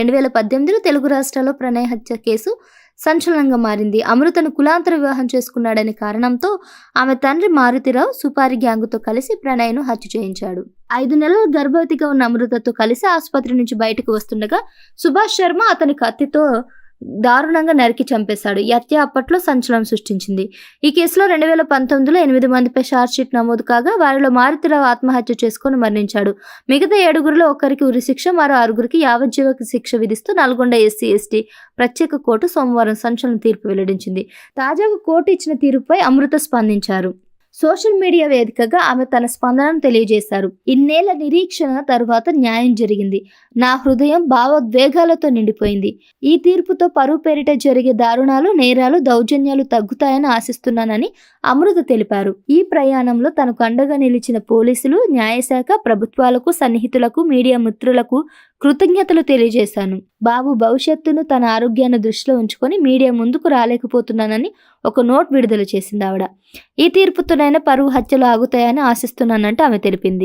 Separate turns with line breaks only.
2018లో తెలుగు రాష్ట్రాల్లో ప్రణయ్ హత్య కేసు సంచలనంగా మారింది. అమృతను కులాంతర వివాహం చేసుకున్నాడనే కారణంతో ఆమె తండ్రి మారుతిరావు సుపారి గ్యాంగుతో కలిసి ప్రణయ్ను హత్య చేయించాడు. 5 నెలల గర్భవతిగా ఉన్న అమృతతో కలిసి ఆసుపత్రి నుంచి బయటకు వస్తుండగా సుభాష్ శర్మ అతని కత్తితో దారుణంగా నరికి చంపేశాడు. ఈ హత్య అప్పట్లో సంచలనం సృష్టించింది. ఈ కేసులో 2019లో 8 మందిపై ఛార్జ్షీట్ నమోదు కాగా వారిలో మారుతిరావు ఆత్మహత్య చేసుకుని మరణించాడు. మిగతా 7గురిలో ఒకరికి ఉరిశిక్ష, మరో 6గురికి యావజ్జీవ శిక్ష విధిస్తూ నల్గొండ ఎస్సీ/ఎస్టీ ప్రత్యేక కోర్టు సోమవారం సంచలన తీర్పు వెల్లడించింది. తాజాగా కోర్టు ఇచ్చిన తీర్పుపై అమృత స్పందించారు. సోషల్ మీడియా వేదికగా ఆమె తన స్పందనను తెలియజేశారు. ఇన్నేళ్ల నిరీక్షణ తరువాత న్యాయం జరిగింది. నా హృదయం భావోద్వేగాలతో నిండిపోయింది. ఈ తీర్పుతో పరువు పేరిట జరిగే దారుణాలు, నేరాలు, దౌర్జన్యాలు తగ్గుతాయని ఆశిస్తున్నానని అమృత తెలిపారు. ఈ ప్రయాణంలో తనకు అండగా నిలిచిన పోలీసులు, న్యాయశాఖ, ప్రభుత్వాలకు, సన్నిహితులకు, మీడియా మిత్రులకు కృతజ్ఞతలు తెలియజేశాను. బాబు భవిష్యత్తును, తన ఆరోగ్యాన్ని దృష్టిలో ఉంచుకొని మీడియా ముందుకు రాలేకపోతున్నానని ఒక నోట్ విడుదల చేసింది ఆవిడ. ఈ తీర్పుతోనైనా పరువు హత్యలు ఆగుతాయని ఆశిస్తున్నానంటూ ఆమె తెలిపింది.